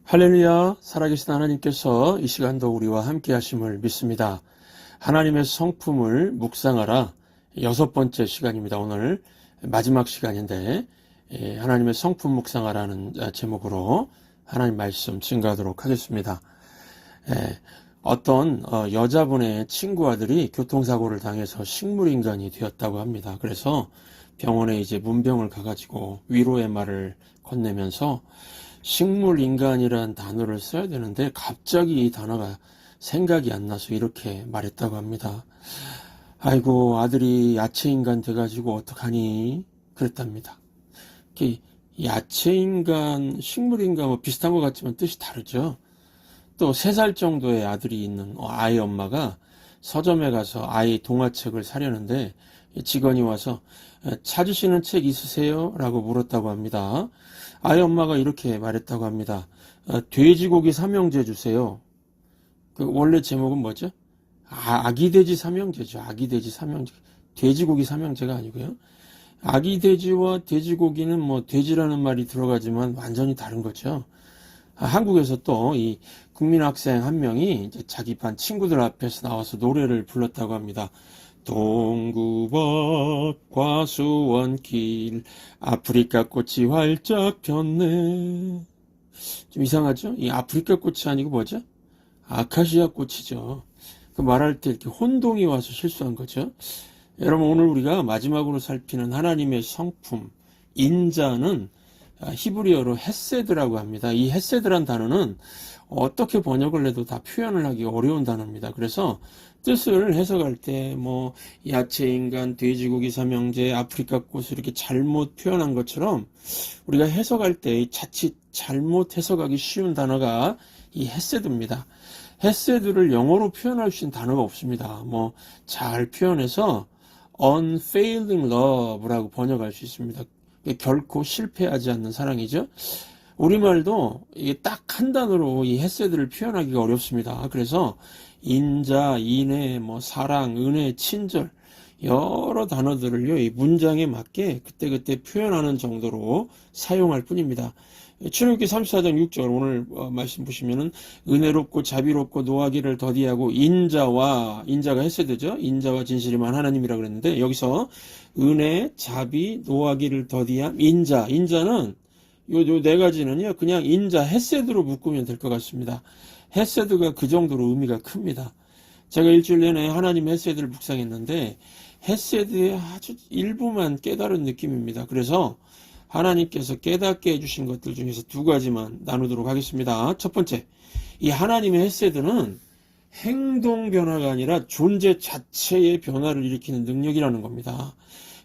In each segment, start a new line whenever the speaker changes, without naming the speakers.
할렐루야, 살아계신 하나님께서 이 시간도 우리와 함께 하심을 믿습니다. 하나님의 성품을 묵상하라. 6번째 시간입니다. 오늘 마지막 시간인데 하나님의 성품 묵상하라는 제목으로 하나님 말씀 증거하도록 하겠습니다. 어떤 여자분의 친구 아들이 교통사고를 당해서 식물인간이 되었다고 합니다. 그래서 병원에 이제 문병을 가가지고 위로의 말을 건네면서 식물인간이라는 단어를 써야 되는데 갑자기 이 단어가 생각이 안 나서 이렇게 말했다고 합니다. 아이고, 아들이 야채인간 돼가지고 어떡하니? 그랬답니다. 야채인간, 식물인간 뭐 비슷한 것 같지만 뜻이 다르죠. 또 3살 정도의 아들이 있는 아이 엄마가 서점에 가서 아이 동화책을 사려는데 직원이 와서 찾으시는 책 있으세요? 라고 물었다고 합니다. 아이 엄마가 이렇게 말했다고 합니다. 돼지고기 삼형제 주세요. 그 원래 제목은 뭐죠? 아기돼지 삼형제죠. 아기돼지 삼형제. 돼지고기 삼형제가 아니고요. 아기돼지와 돼지고기는 뭐 돼지라는 말이 들어가지만 완전히 다른 거죠. 한국에서 또 이 국민학생 한 명이 이제 자기 반 친구들 앞에서 나와서 노래를 불렀다고 합니다. 동구밭 과수원길 아프리카 꽃이 활짝 폈네. 좀 이상하죠? 이 아프리카 꽃이 아니고 뭐죠? 아카시아 꽃이죠. 그 말할 때 이렇게 혼동이 와서 실수한 거죠. 여러분, 오늘 우리가 마지막으로 살피는 하나님의 성품 인자는 히브리어로 헤세드라고 합니다. 이 헤세드란 단어는 어떻게 번역을 해도 다 표현을 하기 어려운 단어입니다. 그래서 뜻을 해석할 때 뭐 야채인간, 돼지고기 삼형제, 아프리카 꽃을 이렇게 잘못 표현한 것처럼 우리가 해석할 때 자칫 잘못 해석하기 쉬운 단어가 이 헤세드입니다. 헤세드를 영어로 표현할 수 있는 단어가 없습니다. 뭐 잘 표현해서 unfailing love라고 번역할 수 있습니다. 결코 실패하지 않는 사랑이죠. 우리말도 이게 딱 한 단어로 이 헤세드를 표현하기가 어렵습니다. 그래서 인자, 인애, 뭐 사랑, 은혜, 친절 여러 단어들을요 이 문장에 맞게 그때그때 표현하는 정도로 사용할 뿐입니다. 출애굽기 34장 6절 오늘 말씀 보시면은 은혜롭고 자비롭고 노하기를 더디하고 인자가 헤세드죠. 인자와 진실이만 하나님이라 그랬는데 여기서 은혜, 자비, 노하기를 더디함, 인자는 요 4가지는요 그냥 인자 헤세드로 묶으면 될 것 같습니다. 헤세드가 그 정도로 의미가 큽니다. 제가 일주일 내내 하나님 헤세드를 묵상했는데 헤세드의 아주 일부만 깨달은 느낌입니다. 그래서 하나님께서 깨닫게 해주신 것들 중에서 2가지만 나누도록 하겠습니다. 첫 번째, 이 하나님의 헤세드는 행동 변화가 아니라 존재 자체의 변화를 일으키는 능력이라는 겁니다.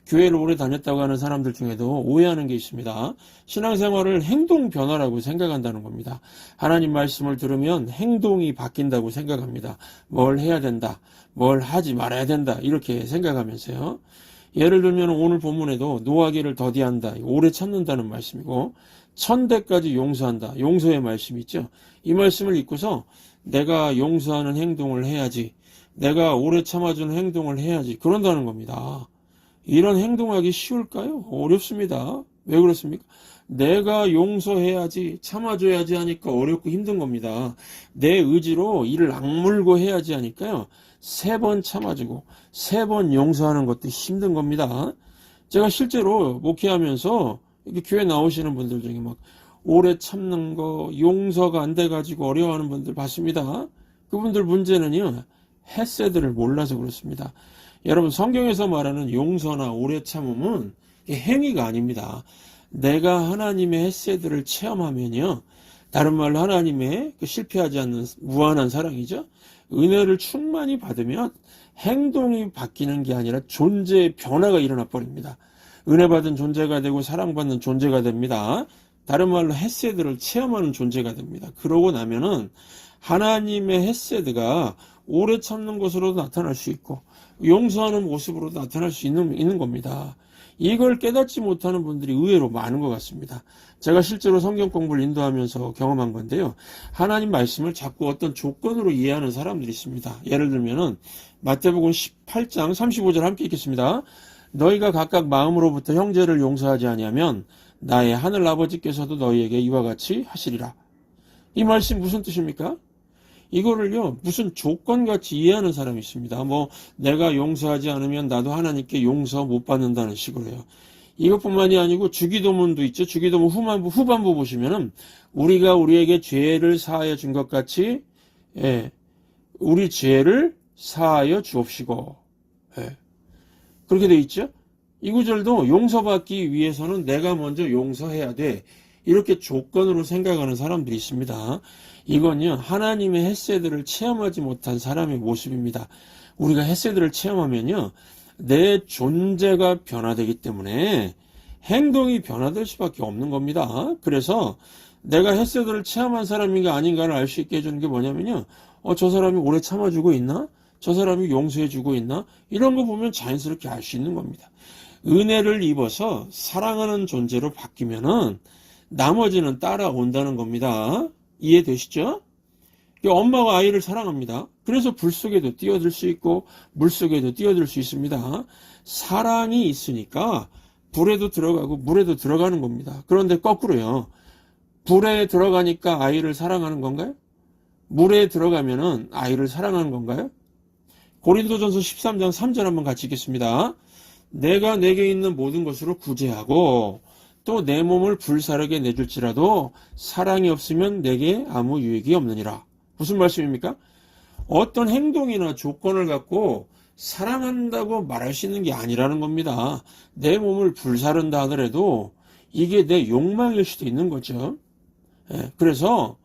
교회를 오래 다녔다고 하는 사람들 중에도 오해하는 게 있습니다. 신앙생활을 행동 변화라고 생각한다는 겁니다. 하나님 말씀을 들으면 행동이 바뀐다고 생각합니다. 뭘 해야 된다, 뭘 하지 말아야 된다 이렇게 생각하면서요. 예를 들면 오늘 본문에도 노하기를 더디한다, 오래 참는다는 말씀이고 1000대까지 용서한다, 용서의 말씀이 있죠. 이 말씀을 읽고서 내가 용서하는 행동을 해야지, 내가 오래 참아주는 행동을 해야지 그런다는 겁니다. 이런 행동하기 쉬울까요? 어렵습니다. 왜 그렇습니까? 내가 용서해야지, 참아줘야지 하니까 어렵고 힘든 겁니다. 내 의지로 이를 악물고 해야지 하니까요. 3번 참아주고 3번 용서하는 것도 힘든 겁니다. 제가 실제로 목회하면서 이렇게 교회 나오시는 분들 중에 막 오래 참는 거, 용서가 안 돼가지고 어려워하는 분들 봤습니다. 그분들 문제는요, 헤세드를 몰라서 그렇습니다. 여러분, 성경에서 말하는 용서나 오래 참음은 행위가 아닙니다. 내가 하나님의 헤세드를 체험하면요, 다른 말로 하나님의 실패하지 않는 무한한 사랑이죠. 은혜를 충만히 받으면 행동이 바뀌는 게 아니라 존재의 변화가 일어나 버립니다. 은혜 받은 존재가 되고 사랑받는 존재가 됩니다. 다른 말로 헤세드를 체험하는 존재가 됩니다. 그러고 나면은 하나님의 헤세드가 오래 참는 것으로도 나타날 수 있고 용서하는 모습으로도 나타날 수 있는 겁니다. 이걸 깨닫지 못하는 분들이 의외로 많은 것 같습니다. 제가 실제로 성경 공부를 인도하면서 경험한 건데요. 하나님 말씀을 자꾸 어떤 조건으로 이해하는 사람들이 있습니다. 예를 들면은 마태복음 18장 35절 함께 읽겠습니다. 너희가 각각 마음으로부터 형제를 용서하지 아니하면 나의 하늘 아버지께서도 너희에게 이와 같이 하시리라. 이 말씀 무슨 뜻입니까? 이거를요, 무슨 조건같이 이해하는 사람이 있습니다. 뭐, 내가 용서하지 않으면 나도 하나님께 용서 못 받는다는 식으로요. 이것뿐만이 아니고 주기도문도 있죠. 주기도문 후반부 보시면은, 우리가 우리에게 죄를 사하여 준 것 같이, 예, 우리 죄를 사하여 주옵시고, 예. 그렇게 돼 있죠. 이 구절도 용서받기 위해서는 내가 먼저 용서해야 돼. 이렇게 조건으로 생각하는 사람들이 있습니다. 이건요, 하나님의 헤세드를 체험하지 못한 사람의 모습입니다. 우리가 헤세드를 체험하면요, 내 존재가 변화되기 때문에 행동이 변화될 수밖에 없는 겁니다. 그래서 내가 헤세드를 체험한 사람인가 아닌가를 알 수 있게 해주는 게 뭐냐면요, 저 사람이 오래 참아주고 있나? 저 사람이 용서해주고 있나? 이런 거 보면 자연스럽게 알 수 있는 겁니다. 은혜를 입어서 사랑하는 존재로 바뀌면은 나머지는 따라온다는 겁니다. 이해되시죠? 엄마가 아이를 사랑합니다. 그래서 불 속에도 뛰어들 수 있고 물 속에도 뛰어들 수 있습니다. 사랑이 있으니까 불에도 들어가고 물에도 들어가는 겁니다. 그런데 거꾸로요. 불에 들어가니까 아이를 사랑하는 건가요? 물에 들어가면은 아이를 사랑하는 건가요? 고린도전서 13장 3절 한번 같이 읽겠습니다. 내가 내게 있는 모든 것으로 구제하고 또 내 몸을 불사르게 내줄지라도 사랑이 없으면 내게 아무 유익이 없느니라. 무슨 말씀입니까? 어떤 행동이나 조건을 갖고 사랑한다고 말할 수 있는 게 아니라는 겁니다. 내 몸을 불사른다 하더라도 이게 내 욕망일 수도 있는 거죠. 그래서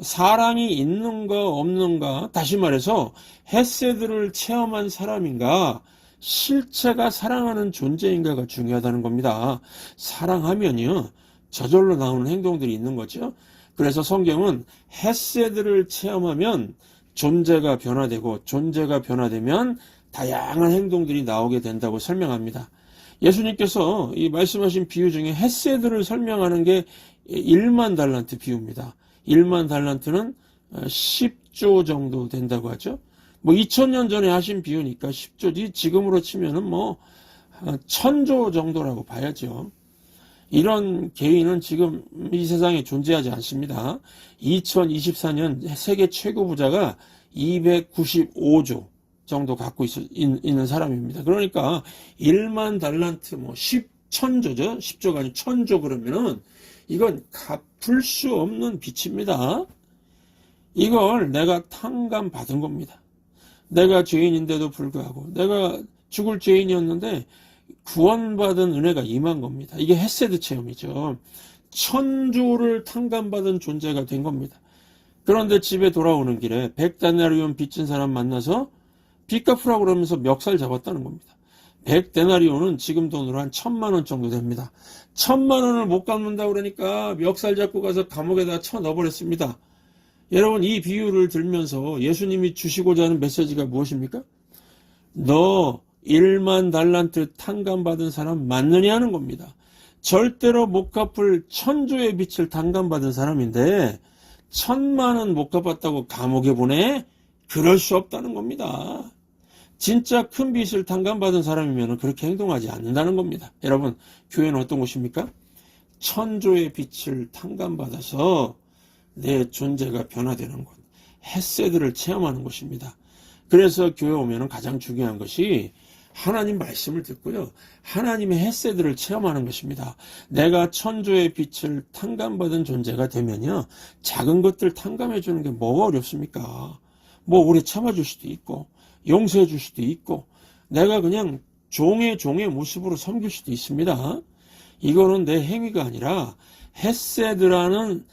사랑이 있는가 없는가, 다시 말해서 헤세드를 체험한 사람인가 실체가 사랑하는 존재인가가 중요하다는 겁니다. 사랑하면요, 저절로 나오는 행동들이 있는 거죠. 그래서 성경은 헤세드를 체험하면 존재가 변화되고 존재가 변화되면 다양한 행동들이 나오게 된다고 설명합니다. 예수님께서 이 말씀하신 비유 중에 헤세드를 설명하는 게 1만 달란트 비유입니다. 1만 달란트는 10조 정도 된다고 하죠. 2000년 전에 하신 비유니까 10조지 지금으로 치면은 1000조 정도라고 봐야죠. 이런 개인은 지금 이 세상에 존재하지 않습니다. 2024년 세계 최고 부자가 295조 정도 갖고 있는 사람입니다. 그러니까 1만 달란트 10천조죠. 10조가 아니고 1000조 그러면은 이건 갚을 수 없는 빚입니다. 이걸 내가 탕감 받은 겁니다. 내가 죄인인데도 불구하고 내가 죽을 죄인이었는데 구원받은 은혜가 임한 겁니다. 이게 헤세드 체험이죠. 1000조를 탕감받은 존재가 된 겁니다. 그런데 집에 돌아오는 길에 100데나리온 빚진 사람 만나서 빚 갚으라고 그러면서 멱살 잡았다는 겁니다. 100데나리온은 지금 돈으로 한 1000만 원 정도 됩니다. 1000만 원을 못 갚는다고 그러니까 멱살 잡고 가서 감옥에다 쳐 넣어버렸습니다. 여러분, 이 비유를 들면서 예수님이 주시고자 하는 메시지가 무엇입니까? 너 1만 달란트 탕감받은 사람 맞느냐 하는 겁니다. 절대로 못 갚을 1000조의 빚을 탕감받은 사람인데 1000만 원 못 갚았다고 감옥에 보내? 그럴 수 없다는 겁니다. 진짜 큰 빚을 탕감받은 사람이면 그렇게 행동하지 않는다는 겁니다. 여러분, 교회는 어떤 곳입니까? 1000조의 빚을 탕감받아서 내 존재가 변화되는 곳, 헤세드를 체험하는 곳입니다. 그래서 교회 오면 가장 중요한 것이 하나님 말씀을 듣고요, 하나님의 헤세드를 체험하는 것입니다. 내가 1000조의 빛을 탕감받은 존재가 되면요, 작은 것들 탕감해 주는 게 뭐가 어렵습니까? 오래 참아줄 수도 있고 용서해 줄 수도 있고 내가 그냥 종의 모습으로 섬길 수도 있습니다. 이거는 내 행위가 아니라 헤세드라는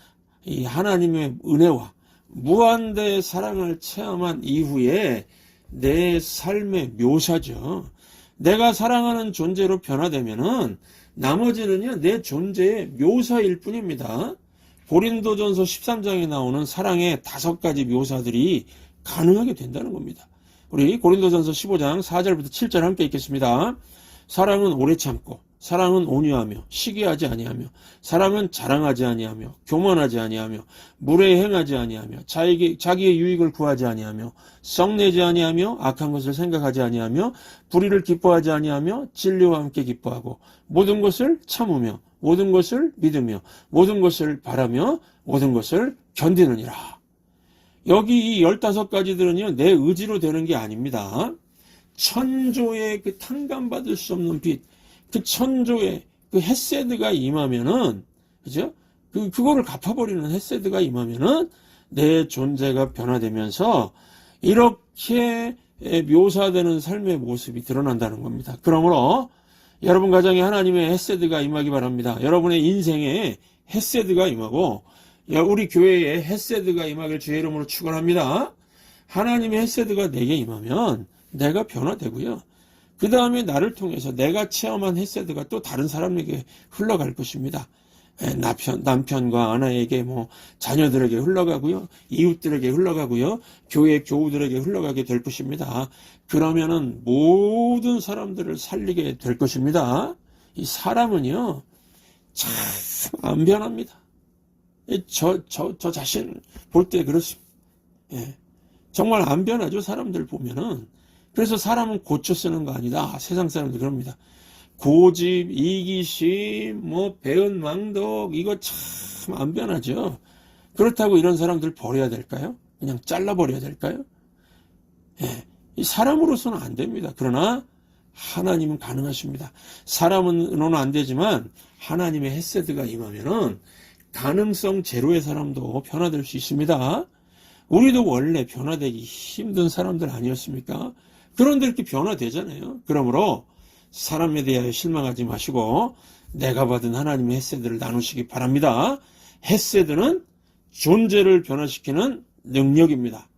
이 하나님의 은혜와 무한대의 사랑을 체험한 이후에 내 삶의 묘사죠. 내가 사랑하는 존재로 변화되면은 나머지는요, 내 존재의 묘사일 뿐입니다. 고린도전서 13장에 나오는 사랑의 5가지 묘사들이 가능하게 된다는 겁니다. 우리 고린도전서 15장 4절부터 7절 함께 읽겠습니다. 사랑은 오래 참고 사랑은 온유하며 시기하지 아니하며 사랑은 자랑하지 아니하며 교만하지 아니하며 무례 행하지 아니하며 자기의 유익을 구하지 아니하며 썩내지 아니하며 악한 것을 생각하지 아니하며 불의를 기뻐하지 아니하며 진리와 함께 기뻐하고 모든 것을 참으며 모든 것을 믿으며 모든 것을 바라며 모든 것을 견디느니라. 여기 이 15가지들은요, 내 의지로 되는 게 아닙니다. 천조의 그 탕감받을 수 없는 빛, 그 천조의 그 헤세드가 임하면은, 그죠? 그거를 갚아버리는 헤세드가 임하면은 내 존재가 변화되면서 이렇게 묘사되는 삶의 모습이 드러난다는 겁니다. 그러므로 여러분 가정에 하나님의 헤세드가 임하기 바랍니다. 여러분의 인생에 헤세드가 임하고 우리 교회에 헤세드가 임하길 주의 이름으로 축원합니다. 하나님의 헤세드가 내게 임하면 내가 변화되고요. 그 다음에 나를 통해서 내가 체험한 헤세드가 또 다른 사람에게 흘러갈 것입니다. 남편과 아내에게 자녀들에게 흘러가고요. 이웃들에게 흘러가고요. 교회 교우들에게 흘러가게 될 것입니다. 그러면은 모든 사람들을 살리게 될 것입니다. 이 사람은요, 참 안 변합니다. 저 자신 볼 때 그렇습니다. 예. 정말 안 변하죠. 사람들 보면은. 그래서 사람은 고쳐 쓰는 거 아니다. 세상 사람들 그럽니다. 고집, 이기심, 배은망덕, 이거 참 안 변하죠. 그렇다고 이런 사람들 버려야 될까요? 그냥 잘라버려야 될까요? 예. 이 사람으로서는 안 됩니다. 그러나 하나님은 가능하십니다. 사람으로는 안 되지만 하나님의 헤세드가 임하면은 가능성 제로의 사람도 변화될 수 있습니다. 우리도 원래 변화되기 힘든 사람들 아니었습니까? 그런데 이렇게 변화되잖아요. 그러므로 사람에 대하여 실망하지 마시고 내가 받은 하나님의 헤세드를 나누시기 바랍니다. 헤세드는 존재를 변화시키는 능력입니다.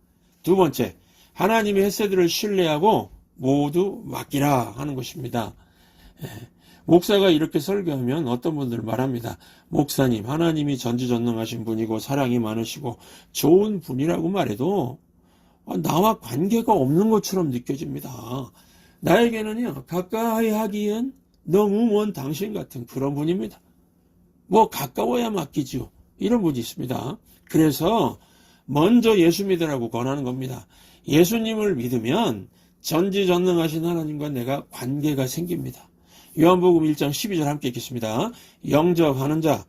두 번째, 하나님의 헤세드를 신뢰하고 모두 맡기라 하는 것입니다. 목사가 이렇게 설교하면 어떤 분들 말합니다. 목사님, 하나님이 전지전능하신 분이고 사랑이 많으시고 좋은 분이라고 말해도 나와 관계가 없는 것처럼 느껴집니다. 나에게는요, 가까이 하기엔 너무 먼 당신 같은 그런 분입니다. 가까워야 맡기죠. 이런 분이 있습니다. 그래서 먼저 예수 믿으라고 권하는 겁니다. 예수님을 믿으면 전지전능하신 하나님과 내가 관계가 생깁니다. 요한복음 1장 12절 함께 읽겠습니다. 영접하는 자,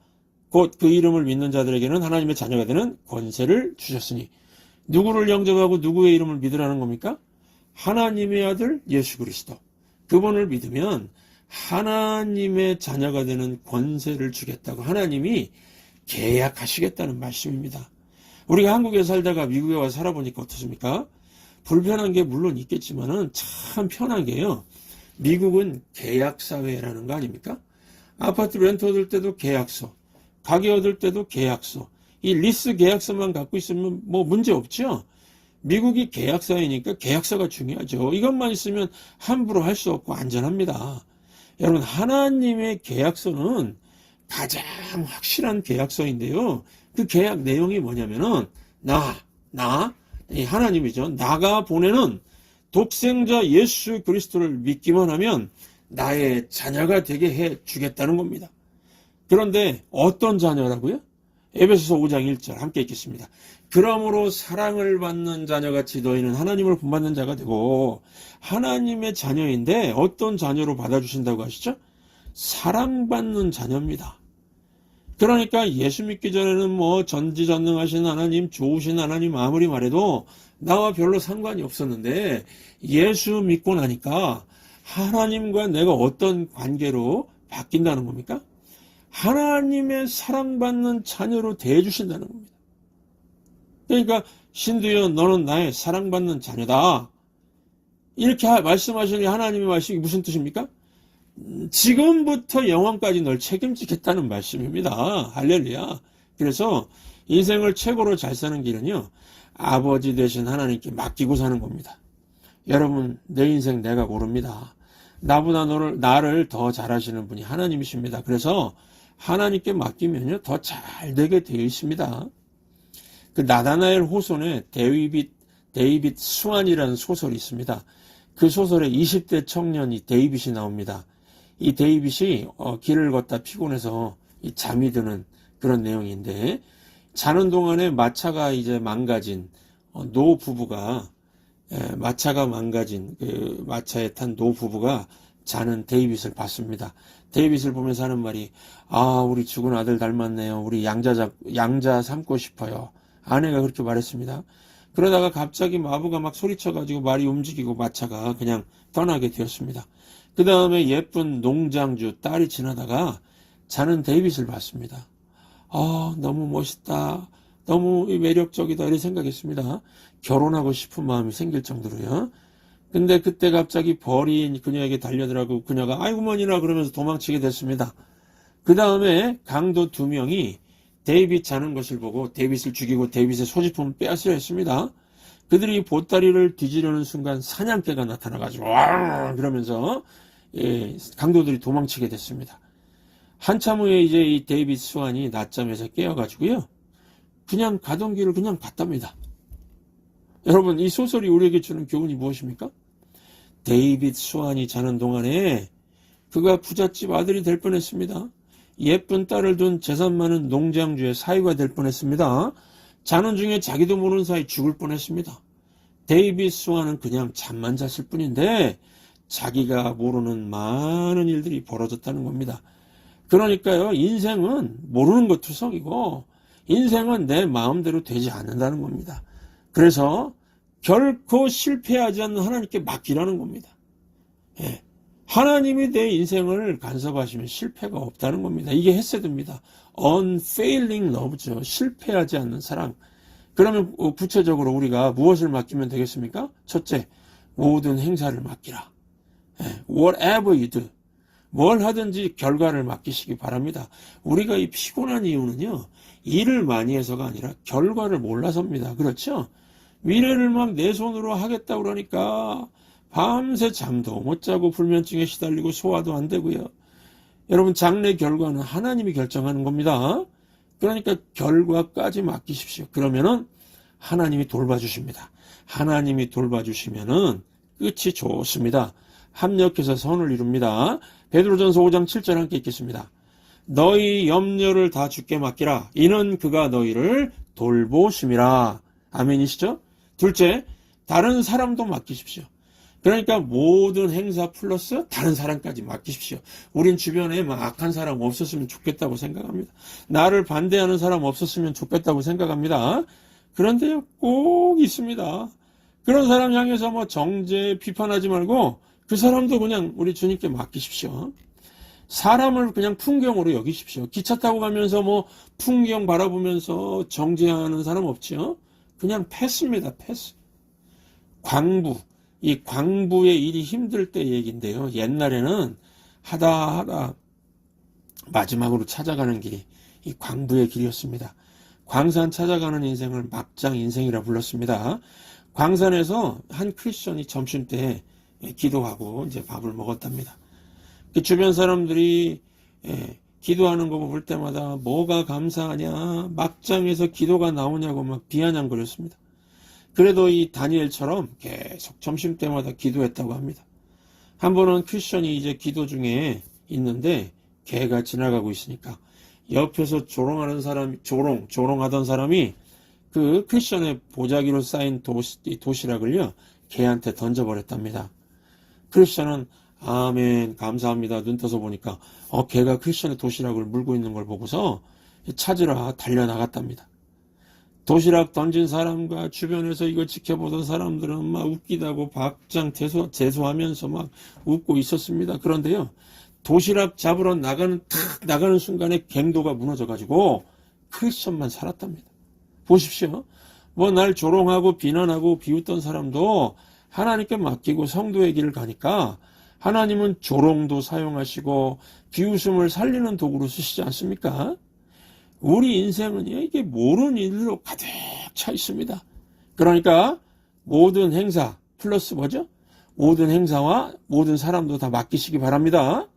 곧 그 이름을 믿는 자들에게는 하나님의 자녀가 되는 권세를 주셨으니. 누구를 영접하고 누구의 이름을 믿으라는 겁니까? 하나님의 아들 예수 그리스도. 그분을 믿으면 하나님의 자녀가 되는 권세를 주겠다고 하나님이 계약하시겠다는 말씀입니다. 우리가 한국에 살다가 미국에 와서 살아보니까 어떻습니까? 불편한 게 물론 있겠지만은 참 편한 게요. 미국은 계약사회라는 거 아닙니까? 아파트 렌트 얻을 때도 계약서, 가게 얻을 때도 계약서, 이 리스 계약서만 갖고 있으면 문제 없죠? 미국이 계약사회니까 계약서가 중요하죠. 이것만 있으면 함부로 할 수 없고 안전합니다. 여러분, 하나님의 계약서는 가장 확실한 계약서인데요. 그 계약 내용이 뭐냐면은, 하나님이죠. 나가 보내는 독생자 예수 그리스도를 믿기만 하면 나의 자녀가 되게 해 주겠다는 겁니다. 그런데 어떤 자녀라고요? 에베소서 5장 1절 함께 읽겠습니다. 그러므로 사랑을 받는 자녀같이 너희는 하나님을 본받는 자가 되고, 하나님의 자녀인데 어떤 자녀로 받아주신다고 하시죠? 사랑받는 자녀입니다. 그러니까 예수 믿기 전에는 전지전능하신 하나님, 좋으신 하나님 아무리 말해도 나와 별로 상관이 없었는데 예수 믿고 나니까 하나님과 내가 어떤 관계로 바뀐다는 겁니까? 하나님의 사랑받는 자녀로 대해주신다는 겁니다. 그러니까 신두여 너는 나의 사랑받는 자녀다. 이렇게 말씀하시는 하나님의 말씀이 무슨 뜻입니까? 지금부터 영원까지 널 책임지겠다는 말씀입니다. 할렐루야. 그래서 인생을 최고로 잘 사는 길은요, 아버지 되신 하나님께 맡기고 사는 겁니다. 여러분, 내 인생 내가 모릅니다. 나보다 나를 더 잘하시는 분이 하나님이십니다. 그래서 하나님께 맡기면요, 더 잘 되게 되어 있습니다. 그 나다나엘 호손에 데이빗 수완이라는 소설이 있습니다. 그 소설에 20대 청년이 데이빗이 나옵니다. 이 데이빗이 길을 걷다 피곤해서 잠이 드는 그런 내용인데, 자는 동안에 마차가 이제 망가진 노 부부가 마차가 망가진 그 마차에 탄 노 부부가 자는 데이빗을 봤습니다. 데이빗을 보면서 하는 말이, 우리 죽은 아들 닮았네요. 우리 양자 삼고 싶어요. 아내가 그렇게 말했습니다. 그러다가 갑자기 마부가 막 소리쳐가지고 말이 움직이고 마차가 그냥 떠나게 되었습니다. 그 다음에 예쁜 농장주 딸이 지나다가 자는 데이빗을 봤습니다. 너무 멋있다. 너무 매력적이다. 이런 생각했습니다. 결혼하고 싶은 마음이 생길 정도로요. 근데 그때 갑자기 벌이 그녀에게 달려들어가고 그녀가 아이고머니라 그러면서 도망치게 됐습니다. 그 다음에 강도 2명이 데이빗 자는 것을 보고 데이빗을 죽이고 데이빗의 소지품을 빼앗으려 했습니다. 그들이 보따리를 뒤지려는 순간 사냥개가 나타나가지고 와 그러면서 강도들이 도망치게 됐습니다. 한참 후에 이제 이 데이빗 수완이 낮잠에서 깨어가지고요. 그냥 가던 길을 그냥 갔답니다. 여러분, 이 소설이 우리에게 주는 교훈이 무엇입니까? 데이빗 수완이 자는 동안에 그가 부잣집 아들이 될 뻔했습니다. 예쁜 딸을 둔 재산 많은 농장주의 사위가 될 뻔했습니다. 자는 중에 자기도 모르는 사이 죽을 뻔했습니다. 데이빗 수완은 그냥 잠만 잤을 뿐인데 자기가 모르는 많은 일들이 벌어졌다는 겁니다. 그러니까요, 인생은 모르는 것 투성이고 인생은 내 마음대로 되지 않는다는 겁니다. 그래서 결코 실패하지 않는 하나님께 맡기라는 겁니다. 예. 하나님이 내 인생을 간섭하시면 실패가 없다는 겁니다. 이게 헤세드입니다. unfailing love죠. 실패하지 않는 사랑. 그러면 구체적으로 우리가 무엇을 맡기면 되겠습니까? 첫째, 모든 행사를 맡기라. Whatever you do. 뭘 하든지 결과를 맡기시기 바랍니다. 우리가 이 피곤한 이유는요, 일을 많이 해서가 아니라 결과를 몰라서입니다. 그렇죠? 미래를 막 내 손으로 하겠다 그러니까 밤새 잠도 못 자고 불면증에 시달리고 소화도 안 되고요. 여러분, 장래 결과는 하나님이 결정하는 겁니다. 그러니까 결과까지 맡기십시오. 그러면은 하나님이 돌봐주십니다. 하나님이 돌봐주시면은 끝이 좋습니다. 합력해서 선을 이룹니다. 베드로전서 5장 7절 함께 읽겠습니다. 너희 염려를 다 주께 맡기라. 이는 그가 너희를 돌보심이라. 아멘이시죠? 둘째, 다른 사람도 맡기십시오. 그러니까 모든 행사 플러스 다른 사람까지 맡기십시오. 우린 주변에 막 악한 사람 없었으면 좋겠다고 생각합니다. 나를 반대하는 사람 없었으면 좋겠다고 생각합니다. 그런데요, 꼭 있습니다. 그런 사람 향해서 뭐 정죄 비판하지 말고 그 사람도 그냥 우리 주님께 맡기십시오. 사람을 그냥 풍경으로 여기십시오. 기차 타고 가면서 뭐 풍경 바라보면서 정죄하는 사람 없죠? 그냥 패스입니다. 패스. 광부. 이 광부의 일이 힘들 때 얘기인데요. 옛날에는 하다 마지막으로 찾아가는 길이 이 광부의 길이었습니다. 광산 찾아가는 인생을 막장 인생이라 불렀습니다. 광산에서 한 크리스천이 점심 때 기도하고 이제 밥을 먹었답니다. 그 주변 사람들이 기도하는 거 볼 때마다 뭐가 감사하냐, 막장에서 기도가 나오냐고 막 비아냥거렸습니다. 그래도 이 다니엘처럼 계속 점심 때마다 기도했다고 합니다. 한 번은 크리스천이 이제 기도 중에 있는데 개가 지나가고 있으니까 옆에서 조롱하던 사람이 그 크리스천의 보자기로 쌓인 도시락을요, 개한테 던져버렸답니다. 크리스천은 아멘 감사합니다 눈 떠서 보니까 개가 크리스천의 도시락을 물고 있는 걸 보고서 찾으러 달려나갔답니다. 도시락 던진 사람과 주변에서 이걸 지켜보던 사람들은 막 웃기다고 박장 재수하면서 막 웃고 있었습니다. 그런데요, 도시락 잡으러 나가는 순간에 갱도가 무너져가지고 크리스천만 살았답니다. 보십시오. 뭐 날 조롱하고 비난하고 비웃던 사람도 하나님께 맡기고 성도의 길을 가니까 하나님은 조롱도 사용하시고 비웃음을 살리는 도구로 쓰시지 않습니까? 우리 인생은요, 이게 모르는 일로 가득 차 있습니다. 그러니까 모든 행사 플러스 뭐죠? 모든 행사와 모든 사람도 다 맡기시기 바랍니다.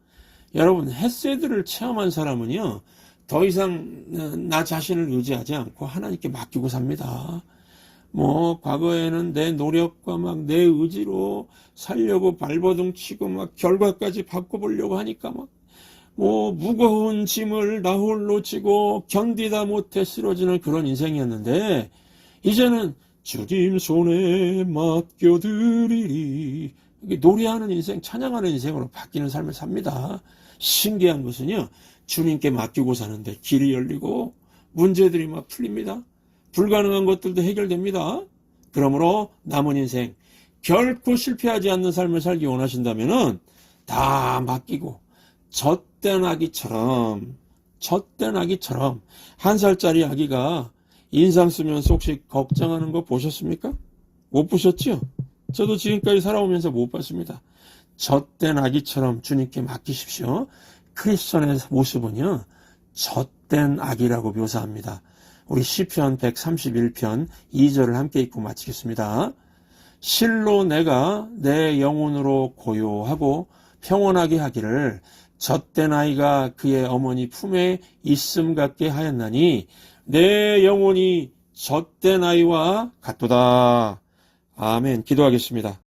여러분, 헤세드를 체험한 사람은요, 더 이상 나 자신을 의지하지 않고 하나님께 맡기고 삽니다. 뭐 과거에는 내 노력과 막 내 의지로 살려고 발버둥 치고 막 결과까지 바꿔보려고 하니까 막 뭐 무거운 짐을 나 홀로 지고 견디다 못해 쓰러지는 그런 인생이었는데, 이제는 주님 손에 맡겨드리리, 노래하는 인생, 찬양하는 인생으로 바뀌는 삶을 삽니다. 신기한 것은요, 주님께 맡기고 사는데 길이 열리고 문제들이 막 풀립니다. 불가능한 것들도 해결됩니다. 그러므로 남은 인생 결코 실패하지 않는 삶을 살기 원하신다면은 다 맡기고 젖된 아기처럼 1살짜리 아기가 인상 쓰면서 혹시 걱정하는 거 보셨습니까? 못 보셨죠? 저도 지금까지 살아오면서 못 봤습니다. 젖된 아기처럼 주님께 맡기십시오. 크리스천의 모습은요, 젖된 아기라고 묘사합니다. 우리 시편 131편 2절을 함께 읽고 마치겠습니다. 실로 내가 내 영혼으로 고요하고 평온하게 하기를 젖된 아이가 그의 어머니 품에 있음 같게 하였나니 내 영혼이 젖된 아이와 같도다. 아멘. 기도하겠습니다.